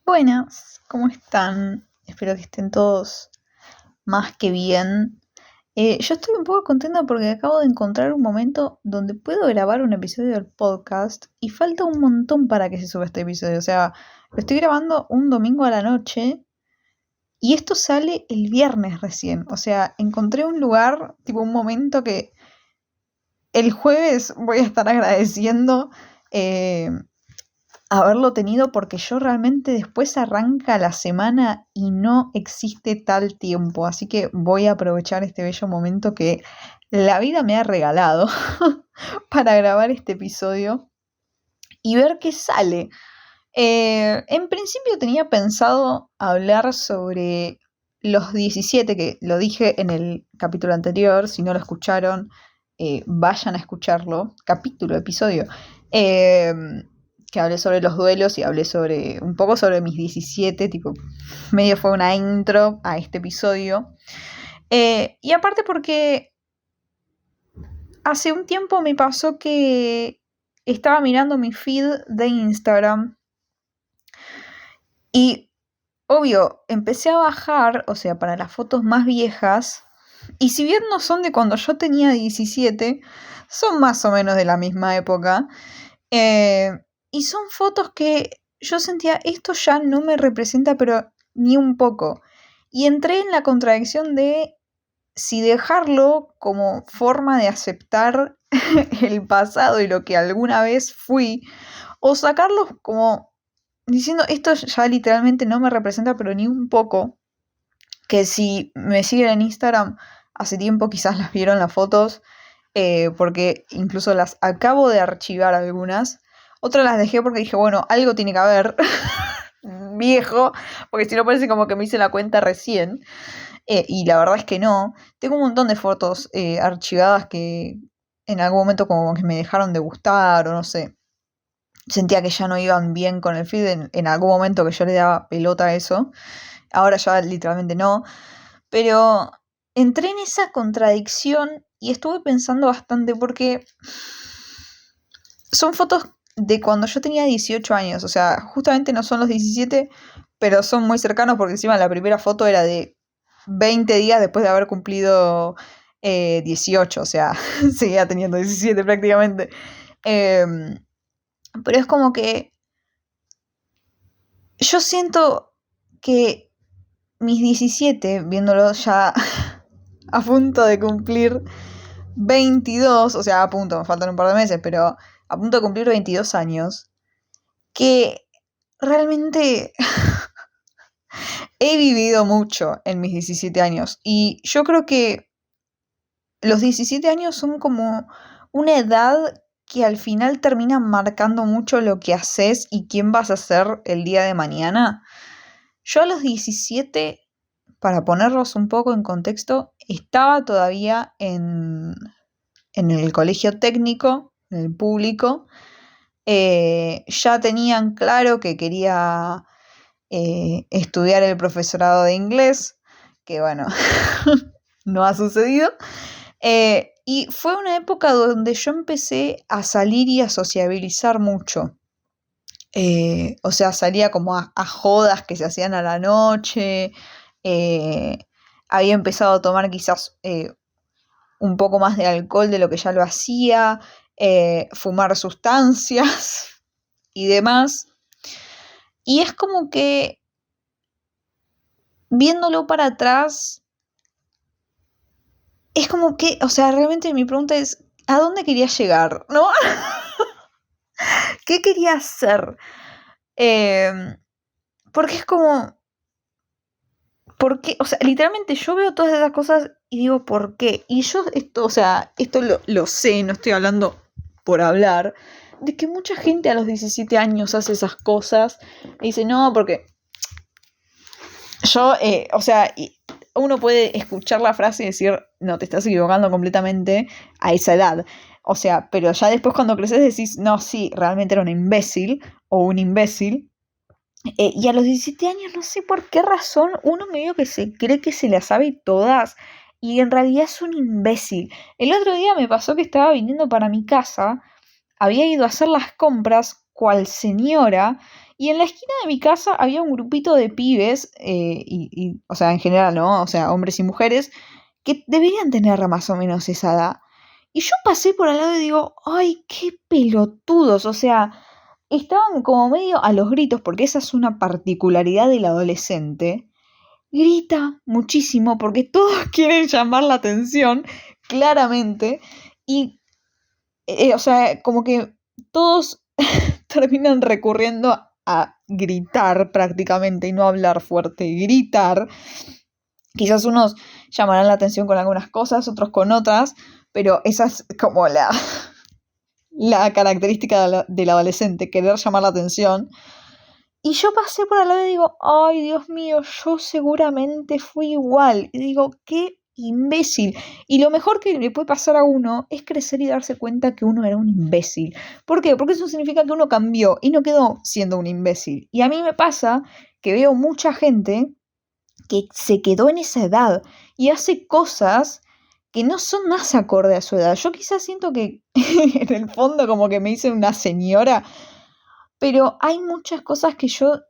Buenas, ¿cómo están? Espero que estén todos más que bien. Yo estoy un poco contenta porque acabo de encontrar un momento donde puedo grabar un episodio del podcast y falta un montón para que se suba este episodio. O sea, lo estoy grabando un domingo a la noche y esto sale el viernes recién. O sea, encontré un lugar, tipo un momento que el jueves voy a estar agradeciendo. eh, Haberlo tenido porque yo realmente después arranca la semana y no existe tal tiempo. Así que voy a aprovechar este bello momento que la vida me ha regalado para grabar este episodio y ver qué sale. En principio tenía pensado hablar sobre los 17 que lo dije en el capítulo anterior. Si no lo escucharon, vayan a escucharlo. Capítulo, episodio. Eh, que hablé sobre los duelos y hablé sobre un poco sobre mis 17, tipo, medio fue una intro a este episodio. Y aparte porque hace un tiempo me pasó que estaba mirando mi feed de Instagram y obvio, empecé a bajar, o sea, para las fotos más viejas, y si bien no son de cuando yo tenía 17, son más o menos de la misma época. Eh, y son fotos que yo sentía, esto ya no me representa, pero ni un poco. Y entré en la contradicción de si dejarlo como forma de aceptar el pasado y lo que alguna vez fui, o sacarlos como diciendo, esto ya literalmente no me representa, pero ni un poco. Que si me siguen en Instagram hace tiempo quizás las vieron las fotos, porque incluso las acabo de archivar algunas. Otras las dejé porque dije, bueno, algo tiene que haber, viejo, porque si no parece como que me hice la cuenta recién. Y la verdad es que no. Tengo un montón de fotos archivadas que en algún momento como que me dejaron de gustar o no sé. Sentía que ya no iban bien con el feed en algún momento que yo le daba pelota a eso. Ahora ya literalmente no. Pero entré en esa contradicción y estuve pensando bastante porque son fotos de cuando yo tenía 18 años. O sea, justamente no son los 17, pero son muy cercanos porque encima la primera foto era de 20 días después de haber cumplido 18. O sea, seguía teniendo 17 prácticamente. Em, pero es como que yo siento que mis 17, viéndolo ya a punto de cumplir 22, o sea, a punto, me faltan un par de meses, pero a punto de cumplir 22 años, que realmente he vivido mucho en mis 17 años. Y yo creo que los 17 años son como una edad que al final termina marcando mucho lo que haces y quién vas a ser el día de mañana. Yo a los 17, para ponerlos un poco en contexto, estaba todavía en el colegio técnico, en el público. Ya tenían claro que quería estudiar el profesorado de inglés, que bueno, no ha sucedido. Y fue una época donde yo empecé a salir y a sociabilizar mucho. O sea, salía como a jodas que se hacían a la noche. eh, Había empezado a tomar quizás un poco más de alcohol de lo que ya lo hacía, fumar sustancias y demás. Y es como que viéndolo para atrás, es como que, o sea, realmente mi pregunta es, ¿a dónde quería llegar? ¿No? ¿Qué quería hacer? Eh, Porque es como, ¿por qué? O sea, literalmente yo veo todas esas cosas y digo, ¿por qué? Y yo esto, o sea, esto lo sé, no estoy hablando por hablar, de que mucha gente a los 17 años hace esas cosas y dice, no, porque yo, o sea, uno puede escuchar la frase y decir, no, te estás equivocando completamente a esa edad. O sea, pero ya después cuando creces decís, no, sí, realmente era un imbécil o un imbécil. Y a los 17 años, no sé por qué razón, uno medio que se cree que se las sabe todas y en realidad es un imbécil. El otro día me pasó que estaba viniendo para mi casa, había ido a hacer las compras cual señora Y en la esquina de mi casa había un grupito de pibes, o sea, en general, ¿no? O sea, hombres y mujeres, que deberían tener más o menos esa edad. Y yo pasé por al lado y digo, ay, qué pelotudos, o sea, estaban como medio a los gritos, porque esa es una particularidad del adolescente. Grita muchísimo porque todos quieren llamar la atención, claramente, y, o sea, como que todos terminan recurriendo a gritar prácticamente y no hablar fuerte, gritar. Quizás unos llamarán la atención con algunas cosas, otros con otras, pero esa es como la característica del adolescente, querer llamar la atención. Y yo pasé por al lado y digo, ay, Dios mío, yo seguramente fui igual. Y digo, qué imbécil. Y lo mejor que le puede pasar a uno es crecer y darse cuenta que uno era un imbécil. ¿Por qué? Porque eso significa que uno cambió y no quedó siendo un imbécil. Y a mí me pasa que veo mucha gente que se quedó en esa edad y hace cosas que no son más acorde a su edad. Yo quizás siento que en el fondo como que me hice una señora, pero hay muchas cosas que yo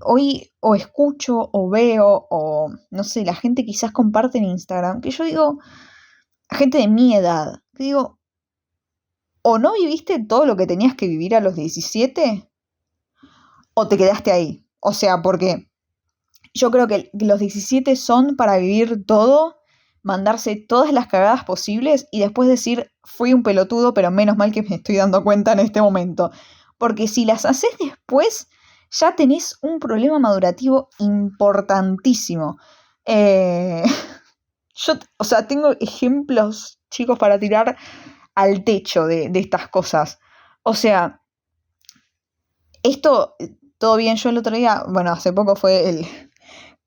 hoy o escucho o veo o no sé, la gente quizás comparte en Instagram, que yo digo, gente de mi edad, que digo, o no viviste todo lo que tenías que vivir a los 17 o te quedaste ahí. O sea, porque yo creo que los 17 son para vivir todo, mandarse todas las cagadas posibles y después decir, fui un pelotudo, pero menos mal que me estoy dando cuenta en este momento. Porque si las haces después, ya tenés un problema madurativo importantísimo. Eh, o sea, tengo ejemplos, chicos, para tirar al techo de estas cosas. O sea, esto, todo bien, yo el otro día, bueno, hace poco fue el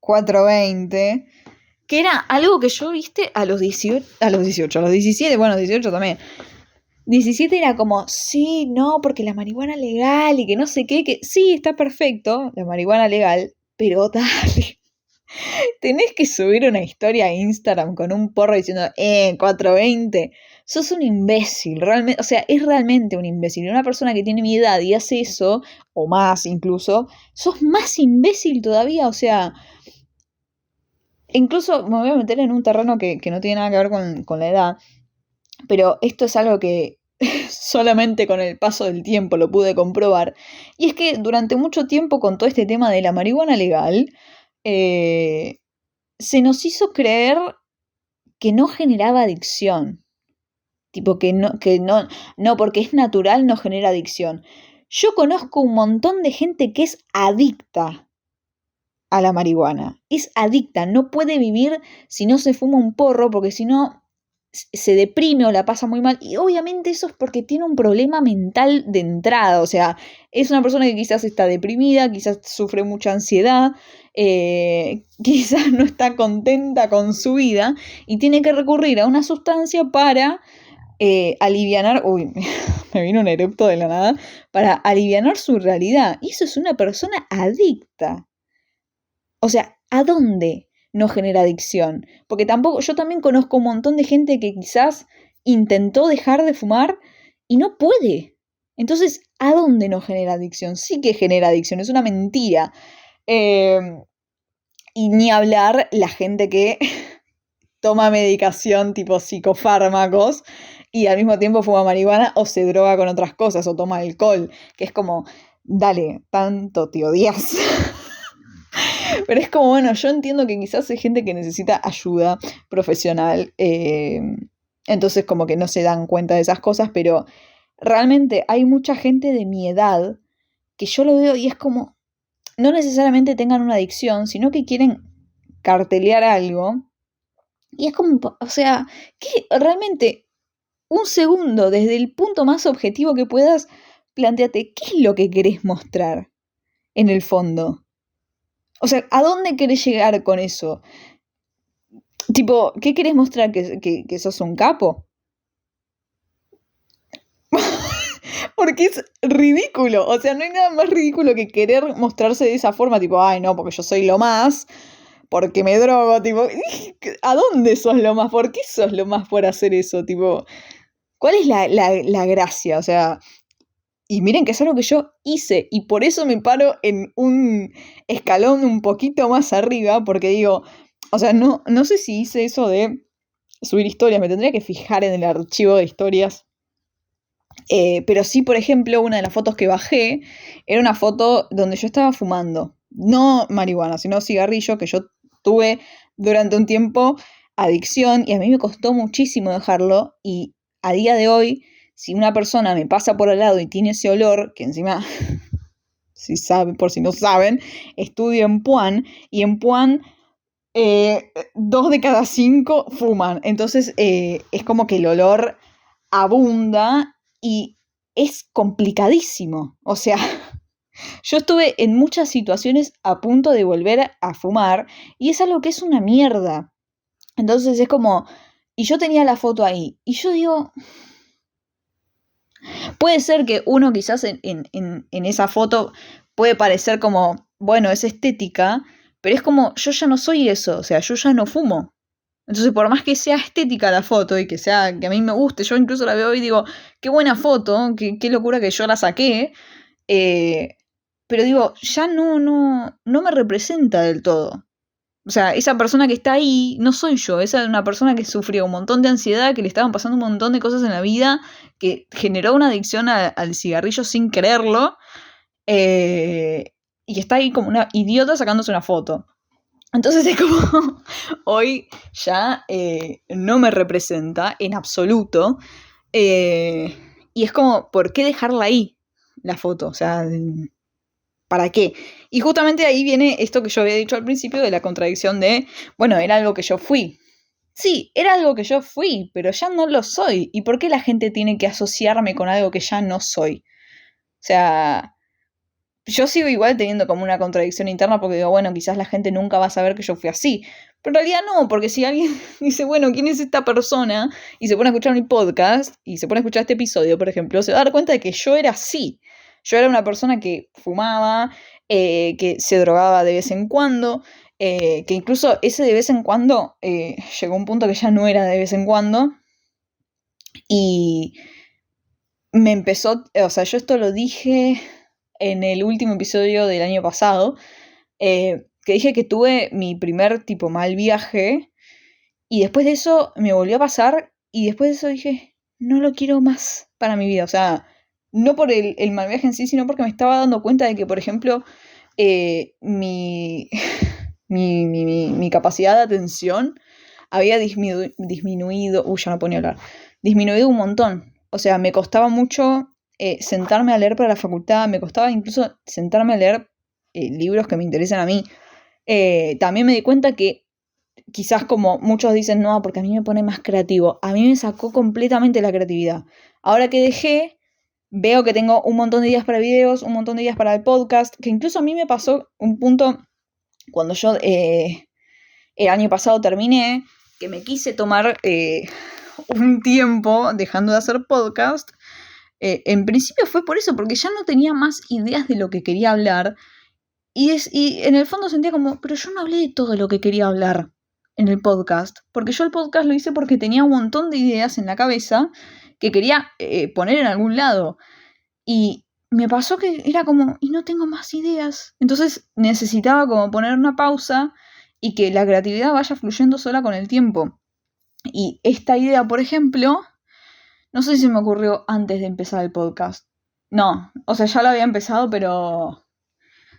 420, que era algo que yo, viste, a los 18, a los 17, bueno, 18 también. 17 era como, sí, no, porque la marihuana legal y que no sé qué, que sí, está perfecto, la marihuana legal, pero dale, tenés que subir una historia a Instagram con un porro diciendo, 420, sos un imbécil, realmente, o sea, es realmente un imbécil. Una persona que tiene mi edad y hace eso, o más incluso, sos más imbécil todavía, o sea, incluso me voy a meter en un terreno que no tiene nada que ver con la edad, pero esto es algo que solamente con el paso del tiempo lo pude comprobar, y es que durante mucho tiempo con todo este tema de la marihuana legal, se nos hizo creer que no generaba adicción, tipo no, porque es natural no genera adicción. Yo conozco un montón de gente que es adicta a la marihuana, es adicta, no puede vivir si no se fuma un porro, porque si no se deprime o la pasa muy mal, y obviamente eso es porque tiene un problema mental de entrada, o sea, es una persona que quizás está deprimida, quizás sufre mucha ansiedad, quizás no está contenta con su vida y tiene que recurrir a una sustancia para alivianar, uy, me vino un erupto de la nada, para alivianar su realidad, y eso es una persona adicta. O sea, ¿a dónde no genera adicción? Porque tampoco, yo también conozco un montón de gente que quizás intentó dejar de fumar y no puede. Entonces, ¿a dónde no genera adicción? Sí que genera adicción, es una mentira. Y ni hablar la gente que toma medicación tipo psicofármacos y al mismo tiempo fuma marihuana o se droga con otras cosas o toma alcohol, que es como, dale, tanto te odias. Pero es como, bueno, yo entiendo que quizás hay gente que necesita ayuda profesional, entonces como que no se dan cuenta de esas cosas, pero realmente hay mucha gente de mi edad que yo lo veo y es como, no necesariamente tengan una adicción, sino que quieren cartelear algo. Y es como, o sea, que realmente un segundo, desde el punto más objetivo que puedas, planteate qué es lo que querés mostrar en el fondo. O sea, ¿a dónde querés llegar con eso? Tipo, ¿qué querés mostrar? ¿Que sos un capo? Porque es ridículo. O sea, no hay nada más ridículo que querer mostrarse de esa forma. Tipo, ay, no, porque yo soy lo más. Porque me drogo. Tipo, ¿a dónde sos lo más? ¿Por qué sos lo más por hacer eso? Tipo, ¿cuál es la gracia? O sea, Y miren que es algo que yo hice, y por eso me paro en un escalón un poquito más arriba, porque digo, o sea, no sé si hice eso de subir historias, me tendría que fijar en el archivo de historias. Pero sí, por ejemplo, una de las fotos que bajé era una foto donde yo estaba fumando. No marihuana, sino cigarrillo, que yo tuve durante un tiempo adicción y a mí me costó muchísimo dejarlo. Y a día de hoy, si una persona me pasa por al lado y tiene ese olor, que encima, si saben, por si no saben, estudio en Puan, y en Puan 2 de cada 5 fuman. Entonces es como que el olor abunda y es complicadísimo. O sea, yo estuve en muchas situaciones a punto de volver a fumar y es algo que es una mierda. Entonces es como, y yo tenía la foto ahí, y yo digo, puede ser que uno quizás en esa foto puede parecer como, bueno, es estética, pero es como, yo ya no soy eso, o sea, yo ya no fumo. Entonces, por más que sea estética la foto y que sea que a mí me guste, yo incluso la veo y digo, qué buena foto, qué locura que yo la saqué. Pero digo, ya no me representa del todo. O sea, esa persona que está ahí no soy yo, esa es una persona que sufrió un montón de ansiedad, que le estaban pasando un montón de cosas en la vida, que generó una adicción al cigarrillo sin quererlo, y que está ahí como una idiota sacándose una foto. Entonces es como, hoy ya no me representa en absoluto, y es como, ¿por qué dejarla ahí, la foto? O sea, ¿para qué? Y justamente ahí viene esto que yo había dicho al principio de la contradicción de, bueno, era algo que yo fui. Sí, era algo que yo fui, pero ya no lo soy. ¿Y por qué la gente tiene que asociarme con algo que ya no soy? O sea, yo sigo igual teniendo como una contradicción interna porque digo, bueno, quizás la gente nunca va a saber que yo fui así. Pero en realidad no, porque si alguien dice, bueno, ¿quién es esta persona? Y se pone a escuchar mi podcast y se pone a escuchar este episodio, por ejemplo, se va a dar cuenta de que yo era así. Yo era una persona que fumaba, que se drogaba de vez en cuando, que incluso ese de vez en cuando llegó a un punto que ya no era de vez en cuando. Y me empezó, o sea, yo esto lo dije en el último episodio del año pasado, que dije que tuve mi primer tipo mal viaje y después de eso me volvió a pasar y después de eso dije, no lo quiero más para mi vida, o sea, no por el mal viaje en sí, sino porque me estaba dando cuenta de que, por ejemplo, mi, mi capacidad de atención había disminuido, ya no ponía a hablar, disminuido un montón. O sea, me costaba mucho sentarme a leer para la facultad, me costaba incluso sentarme a leer libros que me interesan a mí. También me di cuenta que quizás como muchos dicen, no, porque a mí me pone más creativo, a mí me sacó completamente la creatividad. Ahora que dejé, veo que tengo un montón de ideas para videos, un montón de ideas para el podcast, que incluso a mí me pasó un punto cuando yo el año pasado terminé, que me quise tomar un tiempo dejando de hacer podcast. En principio fue por eso, porque ya no tenía más ideas de lo que quería hablar. Y en el fondo sentía como, pero yo no hablé de todo lo que quería hablar en el podcast. Porque yo el podcast lo hice porque tenía un montón de ideas en la cabeza que quería poner en algún lado. Y me pasó que era como, y no tengo más ideas. Entonces necesitaba como poner una pausa y que la creatividad vaya fluyendo sola con el tiempo. Y esta idea, por ejemplo, no sé si se me ocurrió antes de empezar el podcast. No, o sea, ya lo había empezado, pero...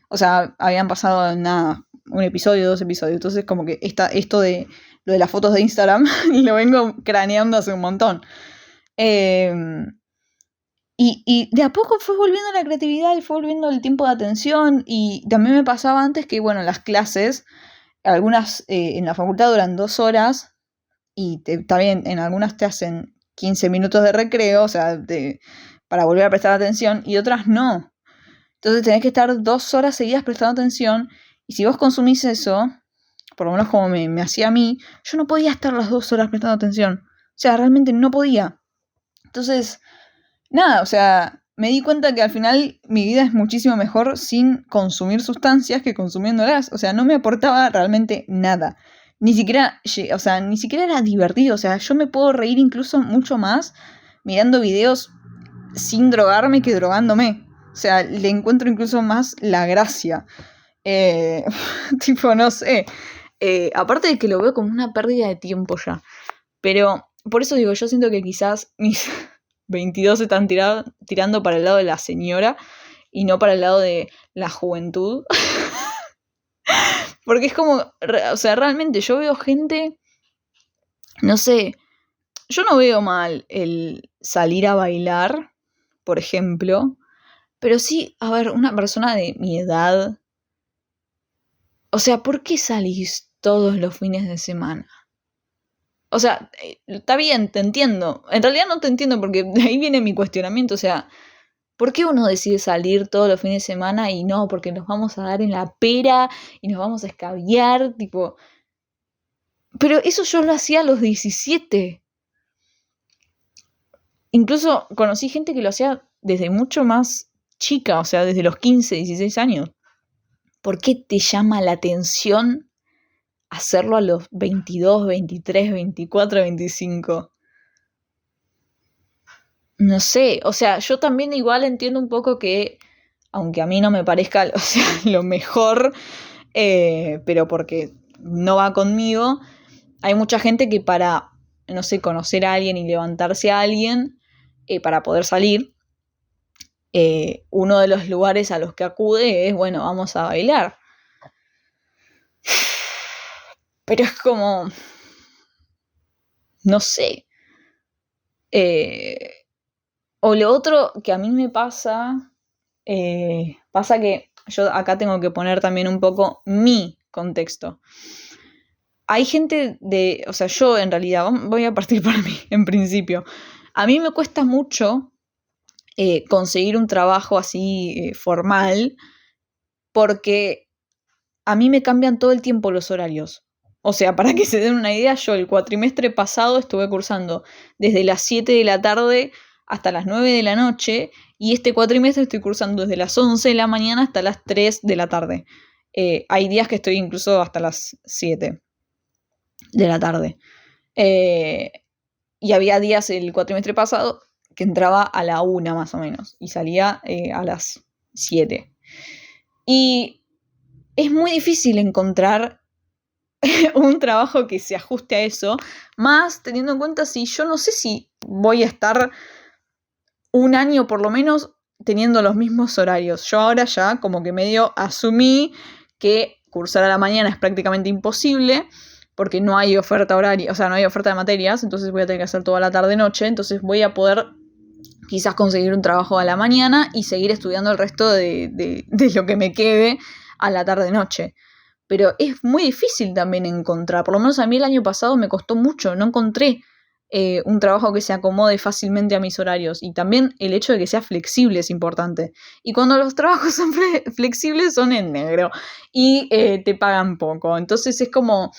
O sea, habían pasado nada, un episodio, 2 episodios. Entonces, como que esto de lo de las fotos de Instagram lo vengo craneando hace un montón. Y de a poco fue volviendo la creatividad y fue volviendo el tiempo de atención. Y también me pasaba antes que, bueno, las clases, algunas en la facultad duran 2 horas y también en algunas te hacen 15 minutos de recreo, o sea, para volver a prestar atención, y otras no. Entonces tenés que estar 2 horas seguidas prestando atención, y si vos consumís eso, por lo menos como me hacía a mí, yo no podía estar las 2 horas prestando atención. O sea, realmente no podía. Entonces, nada, o sea, me di cuenta que al final mi vida es muchísimo mejor sin consumir sustancias que consumiéndolas. O sea, no me aportaba realmente nada. Ni siquiera, o sea, ni siquiera era divertido. O sea, yo me puedo reír incluso mucho más mirando videos sin drogarme que drogándome. O sea, le encuentro incluso más la gracia. Tipo, no sé. Aparte de que lo veo como una pérdida de tiempo ya. Pero por eso digo, yo siento que quizás mis 22 están tirando para el lado de la señora y no para el lado de la juventud. Porque es como, o sea, realmente yo veo gente, no sé, yo no veo mal el salir a bailar, por ejemplo, pero sí, a ver, una persona de mi edad, o sea, ¿por qué salís todos los fines de semana? O sea, está bien, te entiendo. En realidad no te entiendo porque de ahí viene mi cuestionamiento. O sea, ¿por qué uno decide salir todos los fines de semana y no? Porque nos vamos a dar en la pera y nos vamos a escabiar, tipo... Pero eso yo lo hacía a los 17. Incluso conocí gente que lo hacía desde mucho más chica, o sea, desde los 15, 16 años. ¿Por qué te llama la atención hacerlo a los 22, 23, 24, 25? No sé, o sea, yo también igual entiendo un poco que, aunque a mí no me parezca, o sea, lo mejor, pero porque no va conmigo, hay mucha gente que para, no sé, conocer a alguien y levantarse a alguien, para poder salir, uno de los lugares a los que acude es, bueno, vamos a bailar. Pero es como, no sé. O lo otro que a mí me pasa, pasa que yo acá tengo que poner también un poco mi contexto. Hay gente de, o sea, yo en realidad, voy a partir para mí, en principio. A mí me cuesta mucho conseguir un trabajo así formal porque a mí me cambian todo el tiempo los horarios. O sea, para que se den una idea, yo el cuatrimestre pasado estuve cursando desde las 7 de la tarde hasta las 9 de la noche y este cuatrimestre estoy cursando desde las 11 de la mañana hasta las 3 de la tarde. Hay días que estoy incluso hasta las 7 de la tarde. Y había días el cuatrimestre pasado que entraba a la 1 más o menos y salía a las 7. Y es muy difícil encontrar un trabajo que se ajuste a eso, más teniendo en cuenta si yo no sé si voy a estar un año por lo menos teniendo los mismos horarios. Yo ahora ya como que medio asumí que cursar a la mañana es prácticamente imposible porque no hay oferta horaria, o sea, no hay oferta de materias, entonces voy a tener que hacer toda la tarde-noche, entonces voy a poder quizás conseguir un trabajo a la mañana y seguir estudiando el resto de lo que me quede a la tarde-noche. Pero es muy difícil también encontrar, por lo menos a mí el año pasado me costó mucho, no encontré un trabajo que se acomode fácilmente a mis horarios y también el hecho de que sea flexible es importante. Y cuando los trabajos son flexibles son en negro y te pagan poco, entonces es como...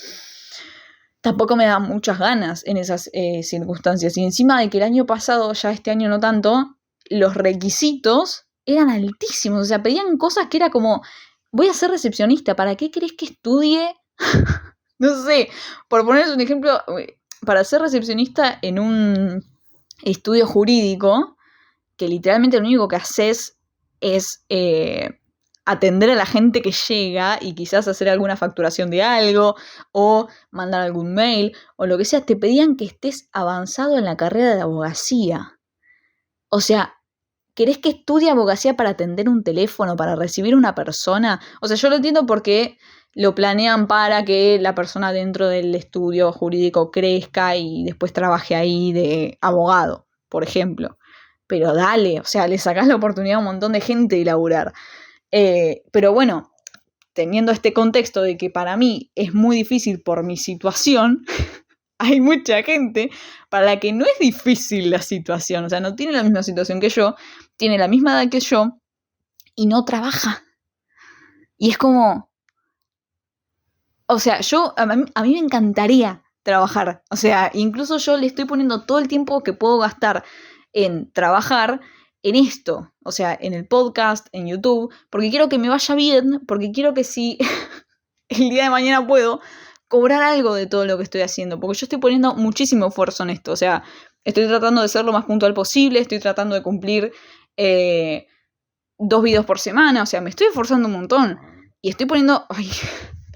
Tampoco me da muchas ganas en esas circunstancias. Y encima de que el año pasado, ya este año no tanto, los requisitos eran altísimos. O sea, pedían cosas que era como, voy a ser recepcionista, ¿para qué querés que estudie? No sé, por ponerles un ejemplo, para ser recepcionista en un estudio jurídico, que literalmente lo único que haces es atender a la gente que llega y quizás hacer alguna facturación de algo o mandar algún mail o lo que sea, te pedían que estés avanzado en la carrera de abogacía. O sea, ¿querés que estudie abogacía para atender un teléfono, para recibir una persona? O sea, yo lo entiendo porque lo planean para que la persona dentro del estudio jurídico crezca y después trabaje ahí de abogado, por ejemplo. Pero dale, o sea, le sacás la oportunidad a un montón de gente de laburar. Pero bueno, teniendo este contexto de que para mí es muy difícil por mi situación, hay mucha gente para la que no es difícil la situación, o sea, no tiene la misma situación que yo, tiene la misma edad que yo y no trabaja. Y es como, o sea, a mí me encantaría trabajar, o sea, incluso yo le estoy poniendo todo el tiempo que puedo gastar en trabajar en esto, o sea, en el podcast, en YouTube, porque quiero que me vaya bien, porque quiero que si el día de mañana puedo cobrar algo de todo lo que estoy haciendo, porque yo estoy poniendo muchísimo esfuerzo en esto, o sea, Estoy tratando de ser lo más puntual posible, estoy tratando de cumplir 2 videos por semana, o sea, me estoy esforzando un montón. Y estoy poniendo... Ay,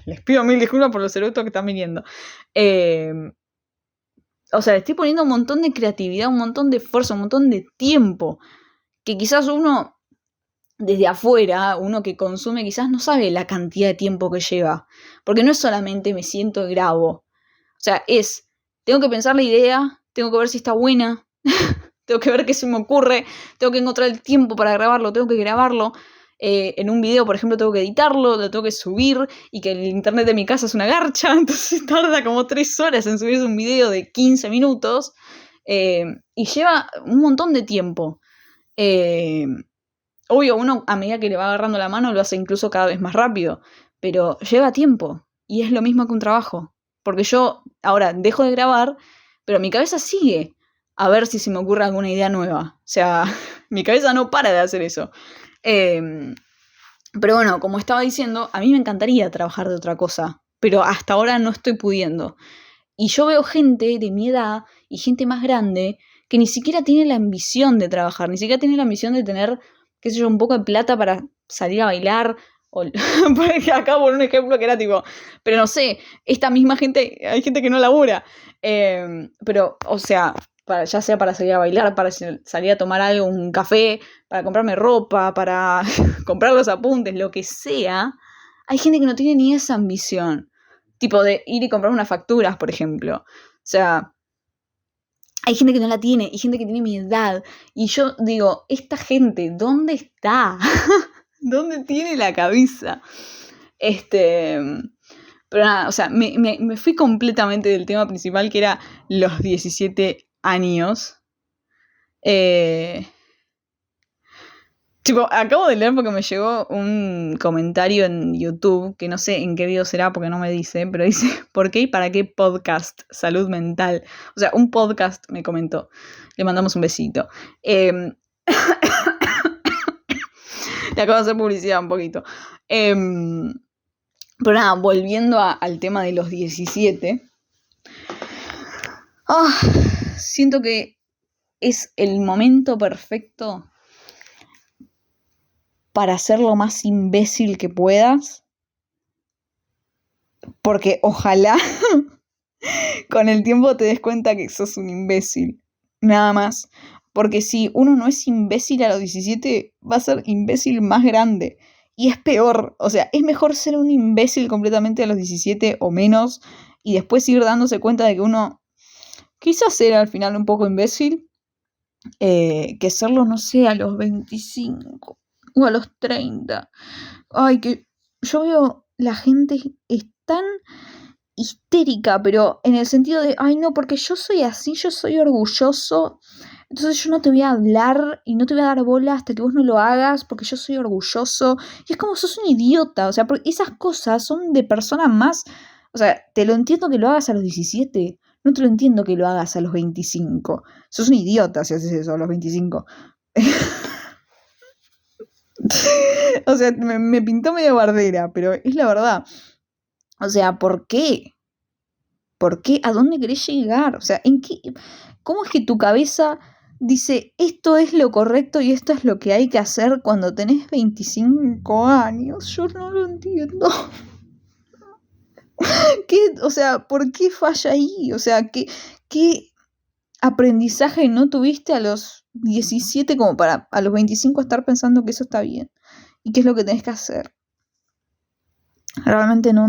les pido mil disculpas por los eructos que están viniendo. O sea, estoy poniendo un montón de creatividad, un montón de esfuerzo, un montón de tiempo. Que quizás uno, desde afuera, uno que consume, quizás no sabe la cantidad de tiempo que lleva. Porque no es solamente me siento y grabo. O sea, tengo que pensar la idea, tengo que ver si está buena, tengo que ver qué se me ocurre, tengo que encontrar el tiempo para grabarlo, tengo que grabarlo. En un video, por ejemplo, tengo que editarlo, lo tengo que subir, y que el internet de mi casa es una garcha, entonces tarda como 3 horas en subirse un video de 15 minutos, y lleva un montón de tiempo. Obvio, uno a medida que le va agarrando la mano lo hace incluso cada vez más rápido, pero lleva tiempo, y es lo mismo que un trabajo, porque yo ahora dejo de grabar, pero mi cabeza sigue a ver si se me ocurre alguna idea nueva. O sea, mi cabeza no para de hacer eso. Pero bueno, como estaba diciendo, a mí me encantaría trabajar de otra cosa, pero hasta ahora no estoy pudiendo. Y yo veo gente de mi edad y gente más grande que ni siquiera tiene la ambición de trabajar, ni siquiera tiene la ambición de tener, qué sé yo, un poco de plata para salir a bailar. O acá por un ejemplo que era tipo, pero no sé, esta misma gente, hay gente que no labura. Pero, o sea, ya sea para salir a bailar, para salir a tomar algo, un café, para comprarme ropa, para comprar los apuntes, lo que sea, hay gente que no tiene ni esa ambición. Tipo de ir y comprar unas facturas, por ejemplo. O sea, hay gente que no la tiene, y gente que tiene mi edad. Y yo digo, esta gente, ¿dónde está? ¿Dónde tiene la cabeza? Pero nada, o sea, me fui completamente del tema principal, que era los 17 años. Tipo, acabo de leer porque me llegó un comentario en YouTube, que no sé en qué video será porque no me dice, pero dice, ¿por qué y para qué podcast? Salud mental. O sea, un podcast me comentó. Le mandamos un besito. Le acabo de hacer publicidad un poquito. Pero nada, volviendo al tema de los 17. Siento que es el momento perfecto para ser lo más imbécil que puedas. Porque ojalá con el tiempo te des cuenta que sos un imbécil. Nada más. Porque si uno no es imbécil a los 17, va a ser imbécil más grande. Y es peor. O sea, es mejor ser un imbécil completamente a los 17 o menos, y después ir dándose cuenta de que uno quizás era al final un poco imbécil, que serlo, no sé, a los 25 o a los 30. Ay, que yo veo la gente es tan histérica, pero en el sentido de, ay no, porque yo soy así, yo soy orgulloso, entonces yo no te voy a hablar y no te voy a dar bola hasta que vos no lo hagas porque yo soy orgulloso. Y es como, sos un idiota, o sea, porque esas cosas son de personas más, o sea, te lo entiendo que lo hagas a los 17, no te lo entiendo que lo hagas a los 25. Sos un idiota si haces eso a los 25. O sea, me pintó medio bardera, pero es la verdad. O sea, ¿por qué? ¿Por qué? ¿A dónde querés llegar? O sea, ¿cómo es que tu cabeza dice, esto es lo correcto y esto es lo que hay que hacer cuando tenés 25 años? Yo no lo entiendo. O sea, ¿por qué falla ahí? O sea, ¿qué aprendizaje no tuviste a los 17 como para a los 25 estar pensando que eso está bien? ¿Y qué es lo que tenés que hacer? Realmente no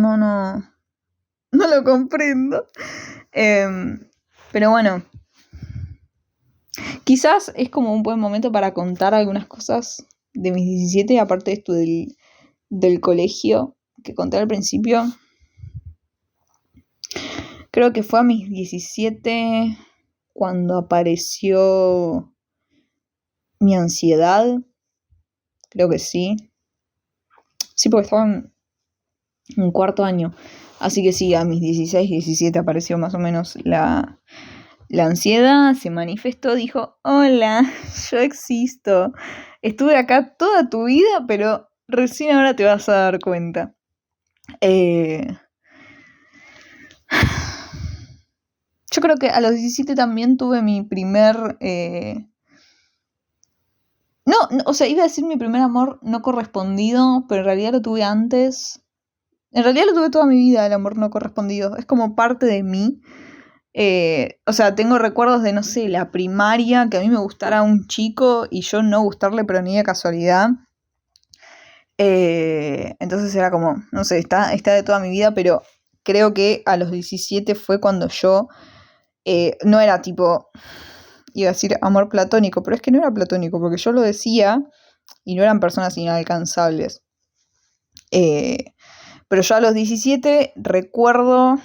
lo comprendo. Pero bueno, quizás es como un buen momento para contar algunas cosas de mis 17, aparte de esto del colegio que conté al principio. Creo que fue a mis 17 cuando apareció mi ansiedad. Creo que sí. Sí, porque estaba en cuarto año. Así que sí, a mis 16, 17 apareció más o menos la ansiedad, se manifestó, dijo, hola, yo existo. Estuve acá toda tu vida, pero recién ahora te vas a dar cuenta. Yo creo que a los 17 también tuve mi primer... No, o sea, iba a decir mi primer amor no correspondido, pero en realidad lo tuve antes. En realidad lo tuve toda mi vida, el amor no correspondido. Es como parte de mí. O sea, tengo recuerdos de, no sé, la primaria, que a mí me gustara un chico y yo no gustarle, pero ni de casualidad. Entonces era como, no sé, está de toda mi vida, pero creo que a los 17 fue cuando yo no era tipo, iba a decir amor platónico, pero es que no era platónico, porque yo lo decía y no eran personas inalcanzables. Pero yo a los 17 recuerdo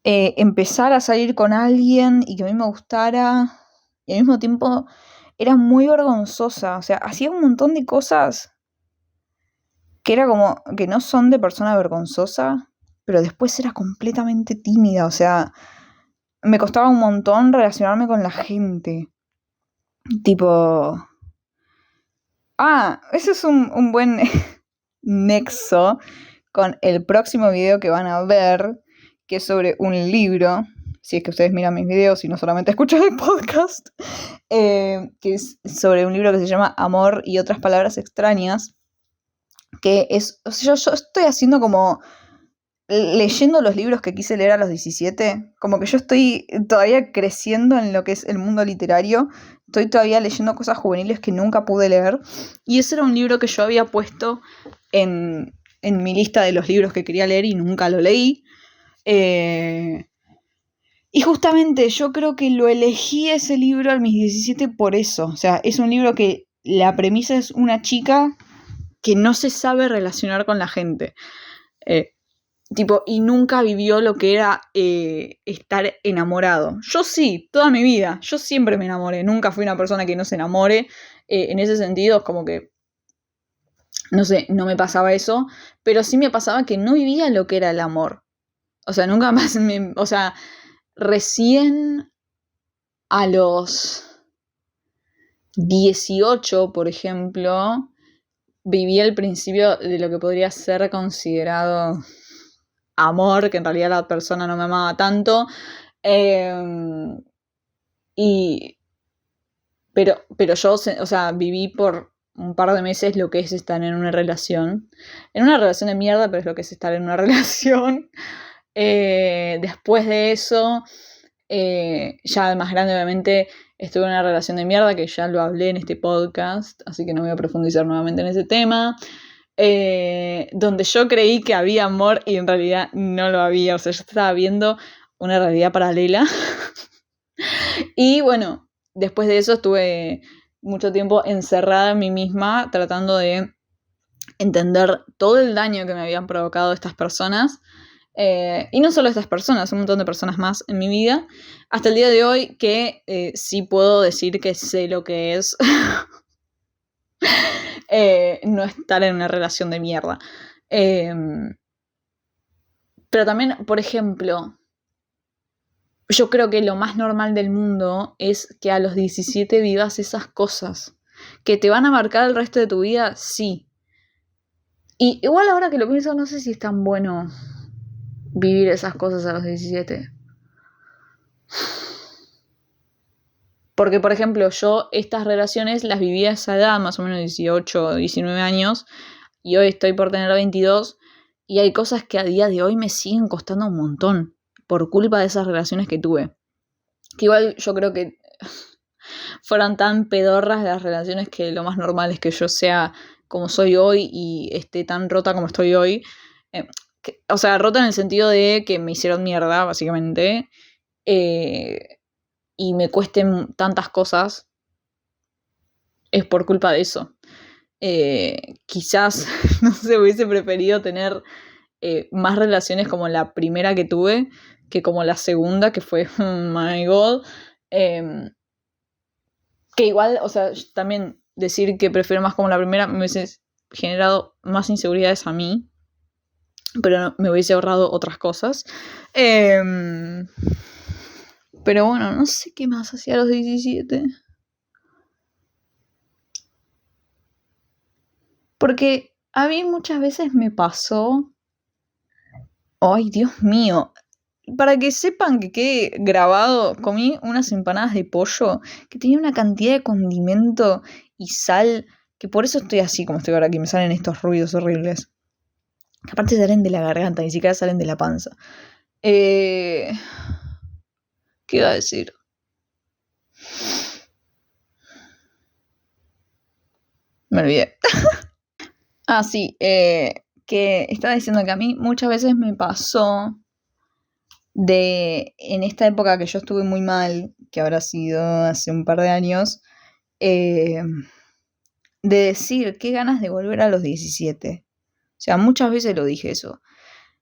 empezar a salir con alguien y que a mí me gustara, y al mismo tiempo era muy vergonzosa, o sea, hacía un montón de cosas que era como que no son de persona vergonzosa, pero después era completamente tímida, o sea, me costaba un montón relacionarme con la gente. Tipo... ese es un buen nexo con el próximo video que van a ver, que es sobre un libro, si es que ustedes miran mis videos y no solamente escuchan el podcast, que es sobre un libro que se llama Amor y otras palabras extrañas, que es, o sea, yo estoy haciendo como, leyendo los libros que quise leer a los 17, como que yo estoy todavía creciendo en lo que es el mundo literario, estoy todavía leyendo cosas juveniles que nunca pude leer, y ese era un libro que yo había puesto en mi lista de los libros que quería leer y nunca lo leí. Y justamente yo creo que lo elegí ese libro a mis 17 por eso. O sea, es un libro que la premisa es una chica que no se sabe relacionar con la gente. Tipo, y nunca vivió lo que era estar enamorado. Yo sí, toda mi vida. Yo siempre me enamoré. Nunca fui una persona que no se enamore. En ese sentido, es como que no sé, no me pasaba eso, pero sí me pasaba que no vivía lo que era el amor. O sea, nunca más o sea, recién a los 18, por ejemplo, viví el principio de lo que podría ser considerado amor, que en realidad la persona no me amaba tanto. Pero yo, o sea, viví por un par de meses lo que es estar en una relación. En una relación de mierda, pero es lo que es estar en una relación. Después de eso, ya de más grande, obviamente, estuve en una relación de mierda, que ya lo hablé en este podcast, así que no voy a profundizar nuevamente en ese tema. Donde yo creí que había amor y en realidad no lo había. O sea, yo estaba viendo una realidad paralela. Y bueno, después de eso estuve mucho tiempo encerrada en mí misma, tratando de entender todo el daño que me habían provocado estas personas. Y no solo estas personas, un montón de personas más en mi vida. Hasta el día de hoy que sí puedo decir que sé lo que es no estar en una relación de mierda. Pero también, por ejemplo, yo creo que lo más normal del mundo es que a los 17 vivas esas cosas. ¿Que te van a marcar el resto de tu vida? Sí. Y igual ahora que lo pienso, no sé si es tan bueno vivir esas cosas a los 17. Porque, por ejemplo, yo estas relaciones las viví a esa edad, más o menos 18, 19 años, y hoy estoy por tener 22, y hay cosas que a día de hoy me siguen costando un montón, por culpa de esas relaciones que tuve. Que igual yo creo que fueran tan pedorras las relaciones que lo más normal es que yo sea como soy hoy y esté tan rota como estoy hoy. O sea, rota en el sentido de que me hicieron mierda, básicamente. Y me cuesten tantas cosas. Es por culpa de eso. Quizás, no sé, hubiese preferido tener más relaciones como la primera que tuve que como la segunda, que fue, oh my god. Que igual, o sea, también decir que prefiero más como la primera me hubiese generado más inseguridades a mí, pero no, me hubiese ahorrado otras cosas. Pero bueno, no sé qué más hacía a los 17. Porque a mí muchas veces me pasó... Ay, Dios mío. para que sepan que quede grabado, comí unas empanadas de pollo que tenían una cantidad de condimento y sal, que por eso estoy así como estoy ahora, que me salen estos ruidos horribles. Que aparte salen de la garganta, ni siquiera salen de la panza. ¿Qué iba a decir? Me olvidé. Sí, que estaba diciendo que a mí muchas veces me pasó en esta época que yo estuve muy mal, que habrá sido hace un par de años, eh, de decir qué ganas de volver a los 17. O sea, muchas veces lo dije eso.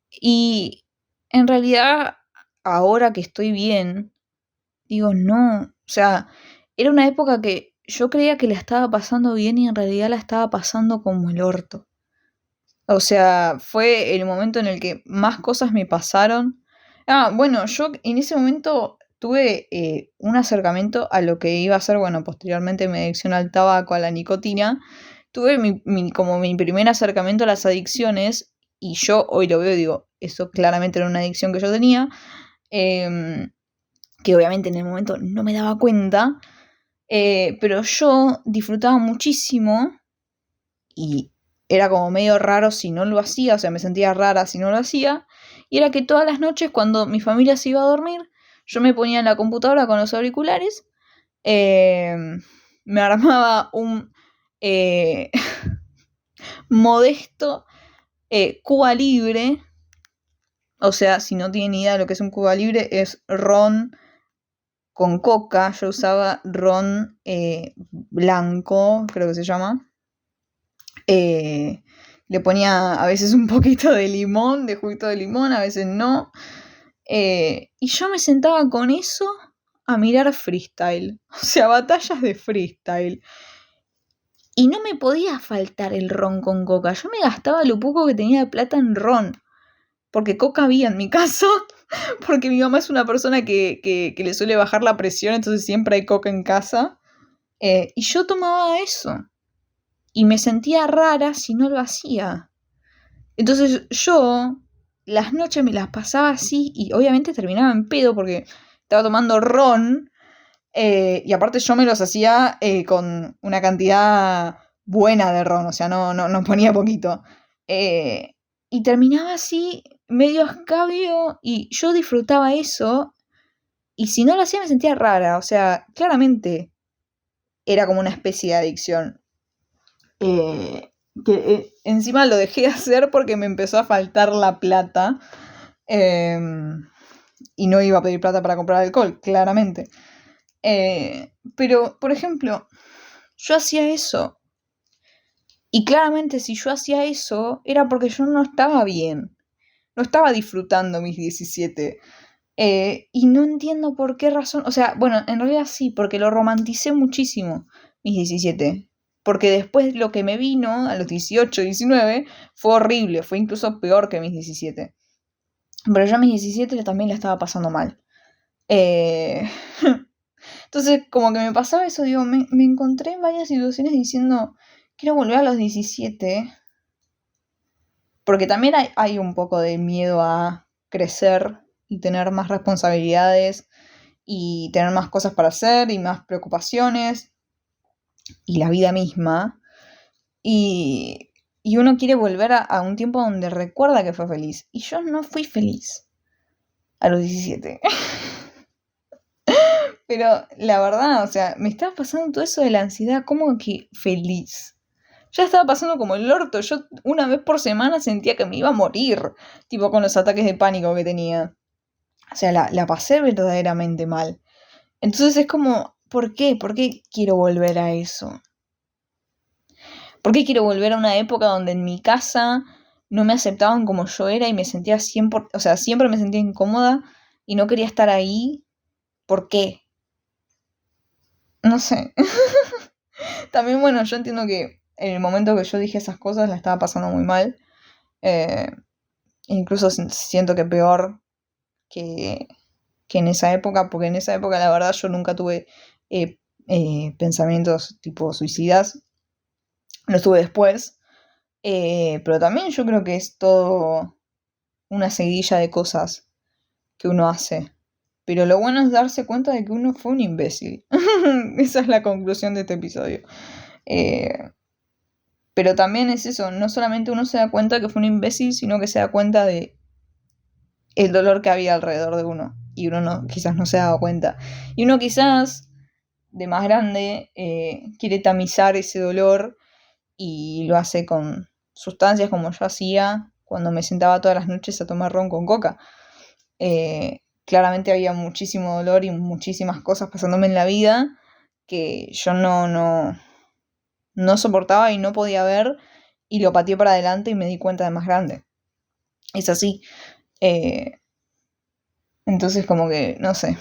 Y en realidad, ahora que estoy bien, digo, no. O sea, era una época que yo creía que la estaba pasando bien y en realidad la estaba pasando como el orto. O sea, fue el momento en el que más cosas me pasaron. Bueno, yo en ese momento tuve un acercamiento a lo que iba a ser, bueno, posteriormente mi adicción al tabaco, a la nicotina. Tuve como mi primer acercamiento a las adicciones y yo hoy lo veo y digo, eso claramente era una adicción que yo tenía, que obviamente en el momento no me daba cuenta, pero yo disfrutaba muchísimo y era como medio raro si no lo hacía, o sea, me sentía rara si no lo hacía, y era que todas las noches cuando mi familia se iba a dormir, yo me ponía en la computadora con los auriculares, me armaba un modesto Cuba Libre, o sea, si no tienen idea de lo que es un Cuba Libre, es ron con coca, yo usaba ron blanco, creo que se llama. Le ponía a veces un poquito de limón, de juguito de limón, a veces no. Y yo me sentaba con eso a mirar freestyle. O sea, batallas de freestyle. Y no me podía faltar el ron con coca. Yo me gastaba lo poco que tenía de plata en ron. Porque coca había en mi casa. Porque mi mamá es una persona que le suele bajar la presión, entonces siempre hay coca en casa. Y yo tomaba eso. Y me sentía rara si no lo hacía. Entonces yo las noches me las pasaba así y obviamente terminaba en pedo porque estaba tomando ron y aparte yo me los hacía con una cantidad buena de ron, o sea, no ponía poquito. Y terminaba así, medio escabio y yo disfrutaba eso y si no lo hacía me sentía rara, o sea, claramente era como una especie de adicción. Que encima lo dejé de hacer porque me empezó a faltar la plata y no iba a pedir plata para comprar alcohol, claramente. Pero, por ejemplo, yo hacía eso y claramente si yo hacía eso era porque yo no estaba bien, no estaba disfrutando mis 17. Y no entiendo por qué razón, o sea, bueno, en realidad sí, porque lo romanticé muchísimo, mis 17. Porque después lo que me vino a los 18, 19 fue horrible, fue incluso peor que mis 17. Pero yo a mis 17 también la estaba pasando mal. Entonces, como que me pasaba eso, digo, me encontré en varias situaciones diciendo, quiero volver a los 17. Porque también hay un poco de miedo a crecer y tener más responsabilidades y tener más cosas para hacer y más preocupaciones y la vida misma. Y uno quiere volver a un tiempo donde recuerda que fue feliz. Y yo no fui feliz a los 17. Pero la verdad, o sea, me estaba pasando todo eso de la ansiedad, como que feliz. Ya estaba pasando como el orto. Yo una vez por semana sentía que me iba a morir, tipo con los ataques de pánico que tenía. O sea, la pasé verdaderamente mal. Entonces es como, ¿por qué? ¿Por qué quiero volver a eso? ¿Por qué quiero volver a una época donde en mi casa no me aceptaban como yo era y me sentía siempre, o sea, siempre me sentía incómoda y no quería estar ahí? ¿Por qué? No sé. También, bueno, yo entiendo que en el momento que yo dije esas cosas la estaba pasando muy mal. Eh, Incluso siento que peor que, en esa época, porque en esa época la verdad yo nunca tuve pensamientos tipo suicidas. Los tuve después. Pero también yo creo que es todo una seguidilla de cosas que uno hace. Pero lo bueno es darse cuenta de que uno fue un imbécil. Esa es la conclusión de este episodio. Pero también es eso, no solamente uno se da cuenta que fue un imbécil, sino que se da cuenta de el dolor que había alrededor de uno. Y uno quizás no se ha dado cuenta. Y uno quizás, de más grande, quiere tamizar ese dolor y lo hace con sustancias como yo hacía cuando me sentaba todas las noches a tomar ron con coca. Claramente había muchísimo dolor y muchísimas cosas pasándome en la vida que yo no soportaba y no podía ver, y lo pateé para adelante y me di cuenta de más grande. Es así. Entonces como que, no sé.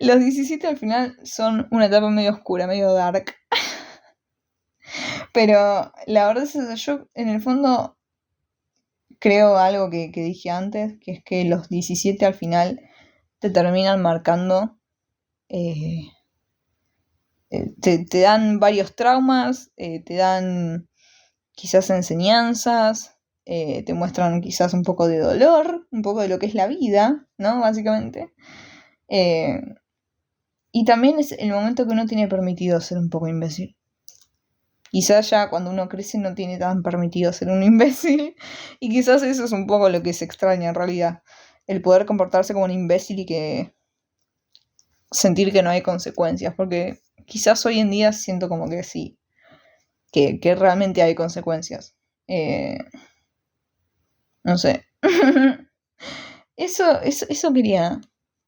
Los 17 al final son una etapa medio oscura, medio dark. Pero la verdad es que yo en el fondo creo algo que dije antes, que es que los 17 al final te terminan marcando, te dan varios traumas, te dan quizás enseñanzas, te muestran quizás un poco de dolor, un poco de lo que es la vida, ¿no? Básicamente. Y también es el momento que uno tiene permitido ser un poco imbécil. Quizás ya cuando uno crece no tiene tan permitido ser un imbécil. Y quizás eso es un poco lo que se extraña en realidad. El poder comportarse como un imbécil y que sentir que no hay consecuencias. Porque quizás hoy en día siento como que sí. Que realmente hay consecuencias. No sé. Eso quería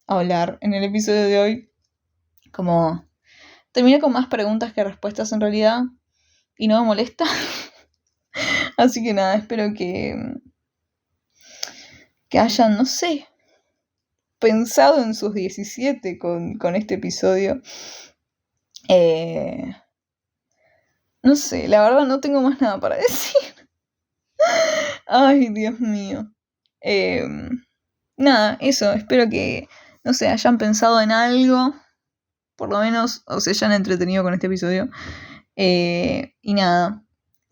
hablar en el episodio de hoy. Como terminé con más preguntas que respuestas en realidad. Y no me molesta. Así que nada, espero que hayan, no sé, pensado en sus 17 con este episodio. No sé, la verdad no tengo más nada para decir. Ay, Dios mío. Nada, eso, espero que, no sé, hayan pensado en algo. Por lo menos, o se hayan entretenido con este episodio. Y nada,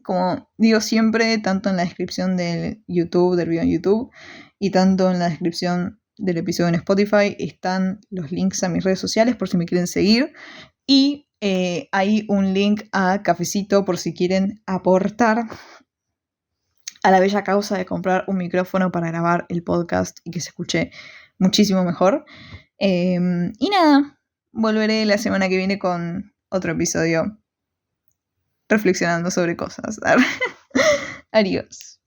como digo siempre, tanto en la descripción del video en YouTube, y tanto en la descripción del episodio en Spotify, están los links a mis redes sociales por si me quieren seguir. Y hay un link a Cafecito por si quieren aportar a la bella causa de comprar un micrófono para grabar el podcast y que se escuche muchísimo mejor. Y nada, volveré la semana que viene con otro episodio reflexionando sobre cosas. Adiós.